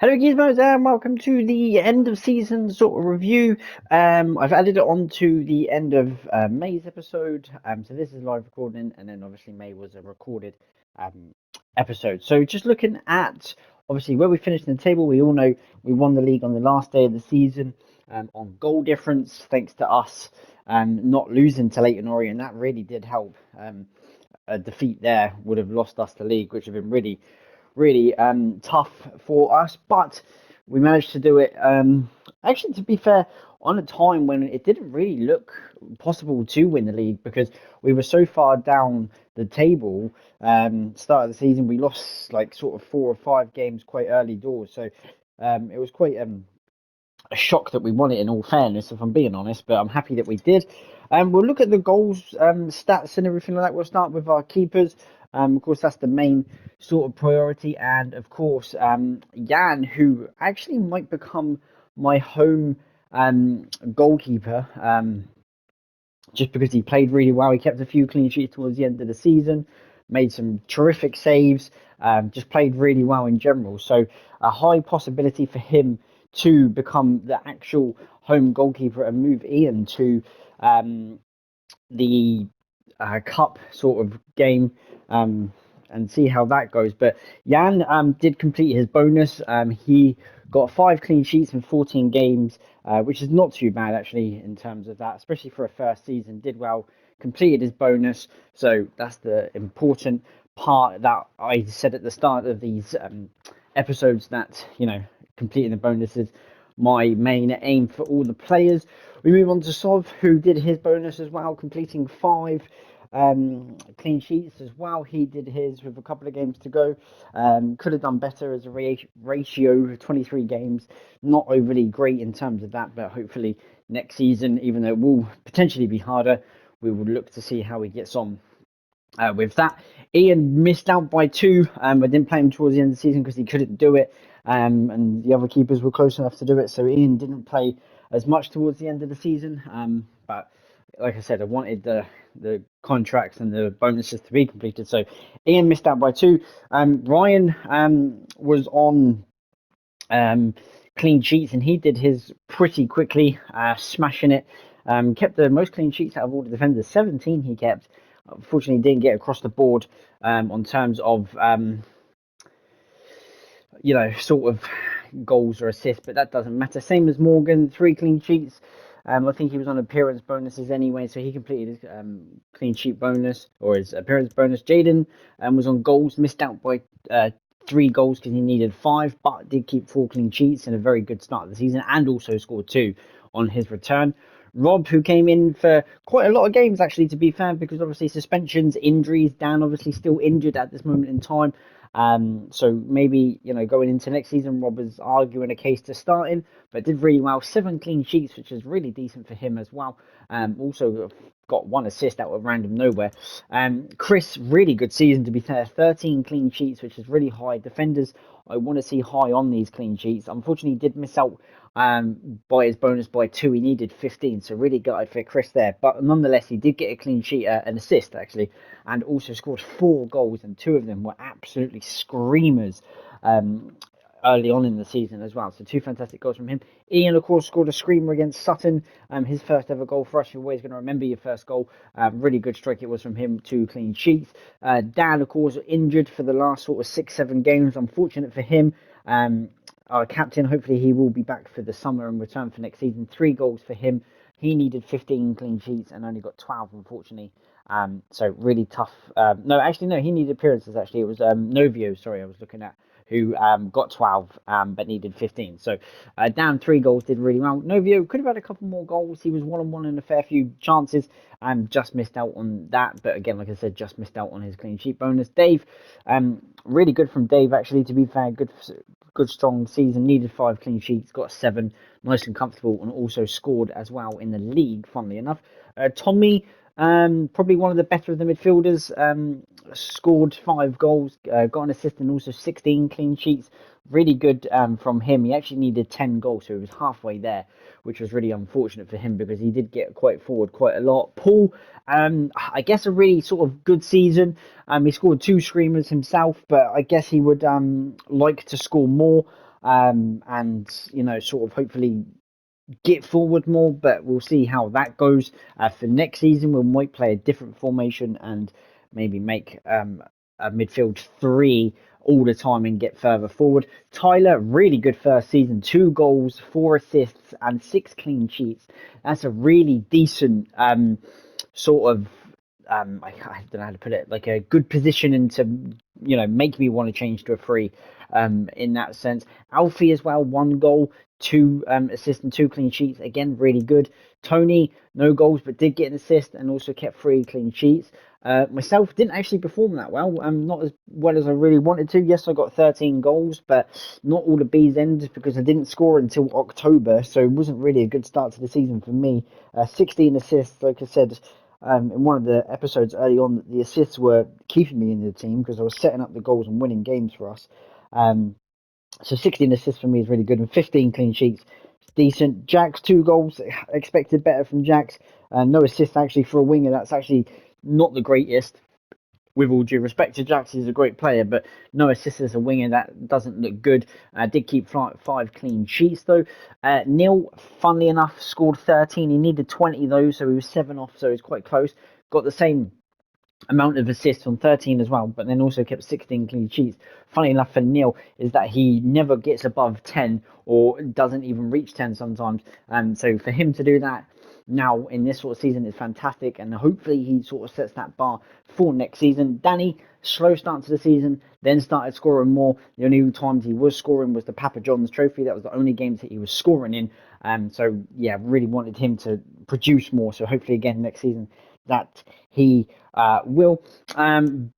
Hello Gizmos and welcome to the end of season sort of review. I've added it on to the end of May's episode. So this is live recording, and then obviously May was a recorded um, episode. So just looking at obviously where we finished in the table, we all know we won the league on the last day of the season on goal difference, thanks to us not losing to Leighton Orient. That really did help. A defeat there would have lost us the league, which would have been really tough for us, but we managed to do it. Actually, to be fair, on a time when it didn't really look possible to win the league because we were so far down the table. Start of the season, we lost like sort of 4 or 5 games quite early doors, so it was quite a shock that we won it in all fairness, if I'm being honest, but I'm happy that we did. We'll look at the goals, stats and everything like that. We'll start with our keepers. Of course, that's the main sort of priority. And of course, Jan, who actually might become my home goalkeeper, just because he played really well. He kept a few clean sheets towards the end of the season, made some terrific saves, just played really well in general. So a high possibility for him to become the actual home goalkeeper and move Ian to the cup sort of game and see how that goes. But Jan did complete his bonus. He got 5 clean sheets in 14 games, which is not too bad actually in terms of that, especially for a first season. Did well, completed his bonus. So that's the important part that I said at the start of these episodes, that, you know, completing the bonuses my main aim for all the players. We move on to Sov, who did his bonus as well, completing 5 clean sheets as well. He did his with a couple of games to go. Could have done better as a ratio of 23 games. Not overly great in terms of that, but hopefully next season, even though it will potentially be harder, we will look to see how he gets on with that. Ian missed out by 2. I didn't play him towards the end of the season because he couldn't do it, and the other keepers were close enough to do it. So Ian didn't play as much towards the end of the season. But like I said, I wanted the contracts and the bonuses to be completed. So Ian missed out by 2. Ryan was on clean sheets, and he did his pretty quickly, smashing it. Kept the most clean sheets out of all the defenders. 17 he kept. Unfortunately, didn't get across the board on terms of sort of goals or assists, but that doesn't matter. Same as Morgan, 3 clean sheets. I think he was on appearance bonuses anyway, so he completed his clean sheet bonus or his appearance bonus. Jaden was on goals, missed out by 3 goals because he needed 5, but did keep 4 clean sheets and a very good start of the season, and also scored 2 on his return. Rob, who came in for quite a lot of games, actually, to be fair, because obviously suspensions, injuries. Dan obviously still injured at this moment in time. So maybe, going into next season, Rob is arguing a case to starting, but did really well. 7 clean sheets, which is really decent for him as well. Also got 1 assist out of random nowhere. Chris, really good season to be fair. 13 clean sheets, which is really high. Defenders, I want to see high on these clean sheets. Unfortunately, he did miss out by his bonus by 2. He needed 15, so really gutted for Chris there. But nonetheless, he did get a clean sheet, an assist actually, and also scored 4 goals, and 2 of them were absolutely screamers early on in the season as well. So 2 fantastic goals from him. Ian, of course, scored a screamer against Sutton. His first ever goal for us. You're always going to remember your first goal. Really good strike it was from him. 2 clean sheets. Dan, of course, injured for the last sort of 6-7 games. Unfortunate for him. Our captain, hopefully he will be back for the summer and return for next season. 3 goals for him. He needed 15 clean sheets and only got 12, unfortunately. So really tough. No, actually, no, he needed appearances, actually. It was Novio, sorry, I was looking at, who got 12 but needed 15. So down 3 goals, did really well. Novio could have had a couple more goals. He was 1-on-1 in a fair few chances and just missed out on that. But again, like I said, just missed out on his clean sheet bonus. Dave, really good from Dave, actually, to be fair. Good strong season. Needed 5 clean sheets, got 7, nice and comfortable, and also scored as well in the league, funnily enough. Tommy, probably one of the better of the midfielders, scored 5 goals, got an assist, and also 16 clean sheets. Really good from him. He actually needed 10 goals, so he was halfway there, which was really unfortunate for him because he did get quite forward quite a lot. Paul, I guess a really sort of good season. He scored 2 screamers himself, but I guess he would like to score more. and sort of hopefully get forward more, but we'll see how that goes. For next season, we might play a different formation and maybe make a midfield three all the time and get further forward. Tyler, really good first season, 2 goals, 4 assists, and 6 clean sheets. That's a really decent sort of I don't know how to put it, like a good position and to make me want to change to a free in that sense. Alfie as well, 1 goal, 2 assists and 2 clean sheets. Again, really good. Tony, no goals but did get an assist and also kept 3 clean sheets. Myself didn't actually perform that well. Not as well as I really wanted to. Yes, I got 13 goals, but not all the B's ended because I didn't score until October, so it wasn't really a good start to the season for me. 16 assists, like I said, in one of the episodes early on, the assists were keeping me in the team because I was setting up the goals and winning games for us. So 16 assists for me is really good, and 15 clean sheets, decent. Jack's 2 goals, expected better from Jack's. No assists actually for a winger. That's actually not the greatest. With all due respect to Jax, he's a great player, but no assists as a winger, that doesn't look good. Did keep 5 clean sheets though. Neil, funnily enough, scored 13. He needed 20 though, so he was 7 off, so he's quite close. Got the same amount of assists on 13 as well, but then also kept 16 clean sheets. Funny enough for Neil is that he never gets above 10 or doesn't even reach 10 sometimes. So for him to do that now in this sort of season is fantastic, and hopefully he sort of sets that bar for next season. Danny, slow start to the season, then started scoring more. The only times he was scoring was the Papa John's Trophy. That was the only games that he was scoring in. So yeah, really wanted him to produce more. So hopefully again next season that he will.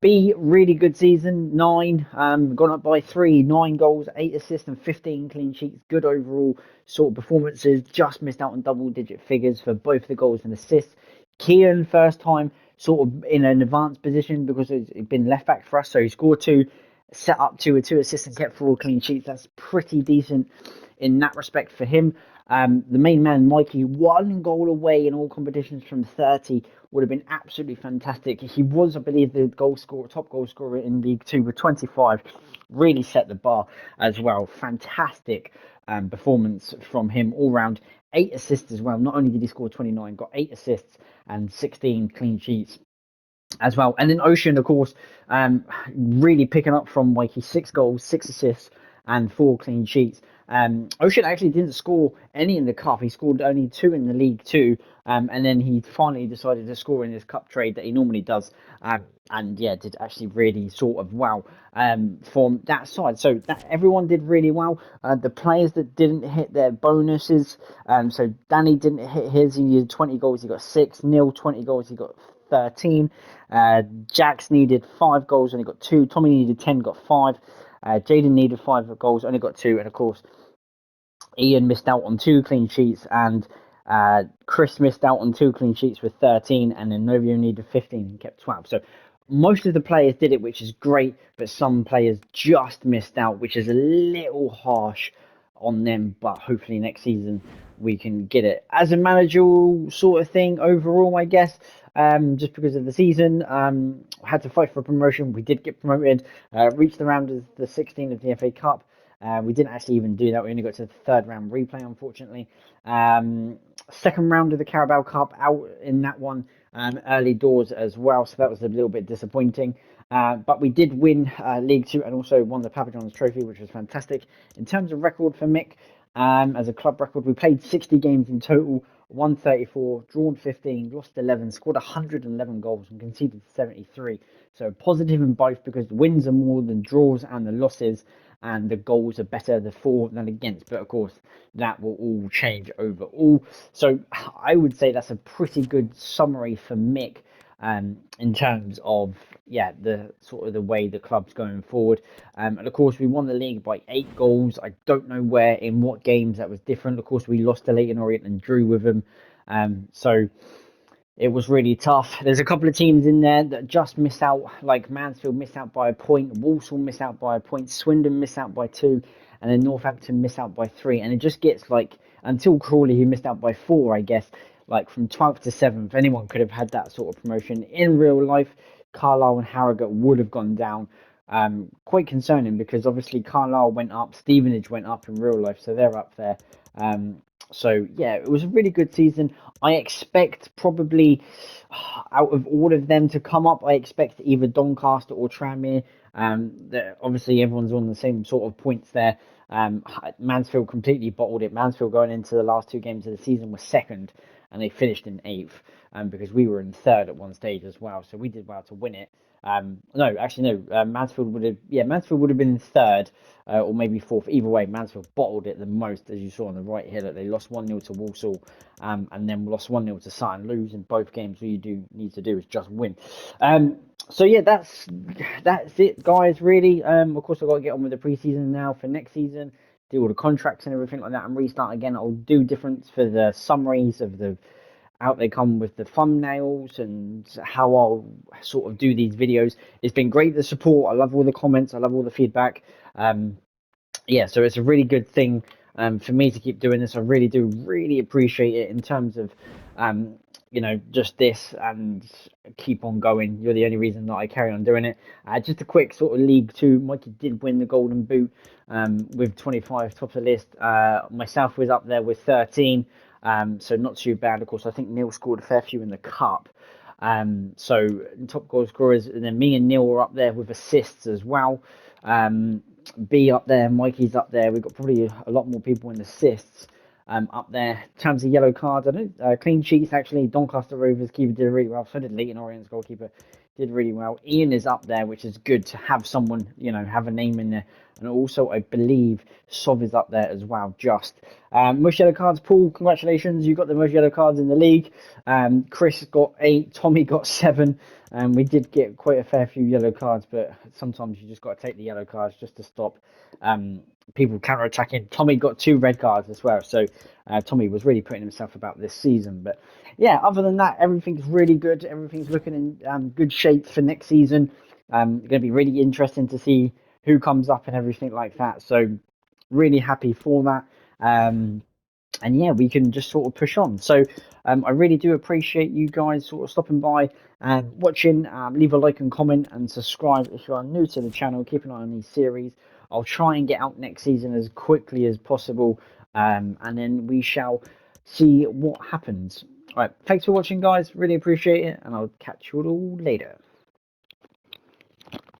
B, really good season, 9, gone up by 3, 9 goals, 8 assists and 15 clean sheets. Good overall sort of performances. Just missed out on double-digit figures for both the goals and assists. Kian, first time sort of in an advanced position because it's been left back for us, so he scored 2, set up 2 with 2 assists and kept 4 clean sheets. That's pretty decent in that respect for him. The main man, Mikey, 1 goal away in all competitions from 30 would have been absolutely fantastic. He was, I believe, the top goal scorer in League Two with 25. Really set the bar as well. Fantastic performance from him all round. 8 assists as well. Not only did he score 29, got 8 assists and 16 clean sheets as well. And then Ocean, of course, really picking up from Mikey. 6 goals, 6 assists and 4 clean sheets. Ocean actually didn't score any in the cup. He scored only 2 in the League Two, and then he finally decided to score in his cup trade that he normally does. And yeah, did actually really sort of well from that side. So that everyone did really well. The players that didn't hit their bonuses, so Danny didn't hit his. He needed 20 goals. He got 6. Neil 20 goals. He got 13. Jax needed 5 goals, only got 2. Tommy needed 10, got 5. Jaden needed 5 goals, only got 2, and of course, Ian missed out on 2 clean sheets, and Chris missed out on 2 clean sheets with 13, and then Novio needed 15 and kept 12. So most of the players did it, which is great, but some players just missed out, which is a little harsh on them, but hopefully next season we can get it. As a managerial sort of thing overall, I guess, just because of the season, had to fight for promotion. We did get promoted, reached the round of the 16 of the FA Cup. We didn't actually even do that. We only got to the 3rd round replay, unfortunately. 2nd round of the Carabao Cup, out in that one early doors as well, so that was a little bit disappointing. But we did win League Two and also won the Papa John's Trophy, which was fantastic. In terms of record for Mick, as a club record, we played 60 games in total, won 34, drawn 15, lost 11, scored 111 goals and conceded 73. So positive in both because the wins are more than draws and the losses, and the goals are better the for than against. But of course, that will all change overall. So I would say that's a pretty good summary for Mick. In terms of the sort of the way the club's going forward, and of course we won the league by 8 goals. I don't know where in what games that was different. Of course we lost to Leyton Orient and drew with them, so it was really tough. There's a couple of teams in there that just missed out, like Mansfield missed out by a point, Walsall missed out by a point, Swindon missed out by 2, and then Northampton missed out by 3. And it just gets like, until Crawley, who missed out by 4, I guess, like from 12th to 7th, anyone could have had that sort of promotion. In real life, Carlisle and Harrogate would have gone down. quite concerning because obviously Carlisle went up, Stevenage went up in real life, so they're up there. Um, so yeah, it was a really good season. I expect probably out of all of them to come up, I expect either Doncaster or Tranmere. Obviously everyone's on the same sort of points there. Mansfield completely bottled it. Mansfield going into the last two games of the season was second, and they finished in eighth. Because we were in third at one stage as well, so we did well to win it. No, actually no. Mansfield would have been in third, or maybe fourth. Either way, Mansfield bottled it the most, as you saw on the right here. That they lost 1-0 to Walsall, and then lost 1-0 to Sutton. Lose in both games. All you do need to do is just win. So yeah, that's it, guys. Really. Of course, I've got to get on with the preseason now for next season. Do all the contracts and everything like that, and restart again. I'll do different for the summaries of the out they come with the thumbnails and how I'll sort of do these videos. It's been great, the support. I love all the comments. I love all the feedback. Yeah, so it's a really good thing for me to keep doing this. I really do really appreciate it in terms of just this and keep on going. You're the only reason that I carry on doing it. Just a quick sort of League Two. Mikey did win the Golden Boot with 25 top of the list. Myself was up there with 13, so not too bad. Of course, I think Neil scored a fair few in the cup. So top goal scorers, and then me and Neil were up there with assists as well. B up there, Mikey's up there. We've got probably a lot more people in assists up there. In terms of yellow cards, I don't clean sheets actually. Doncaster Rovers keeper did really well. So did Leighton Orient's goalkeeper, did really well. Ian is up there, which is good to have someone, have a name in there. And also, I believe Sov is up there as well. Just most yellow cards. Paul, congratulations! You got the most yellow cards in the league. Chris got 8. Tommy got 7. We did get quite a fair few yellow cards, but sometimes you just got to take the yellow cards just to stop people counter-attacking. Tommy got 2 red cards as well, so Tommy was really putting himself about this season. But yeah, other than that, everything's really good. Everything's looking in good shape for next season. Going to be really interesting to see who comes up and everything like that. So really happy for that. And yeah, we can just sort of push on. So I really do appreciate you guys sort of stopping by and watching. Leave a like and comment and subscribe if you are new to the channel. Keep an eye on these series. I'll try and get out next season as quickly as possible, and then we shall see what happens. All right, thanks for watching, guys. Really appreciate it, and I'll catch you all later.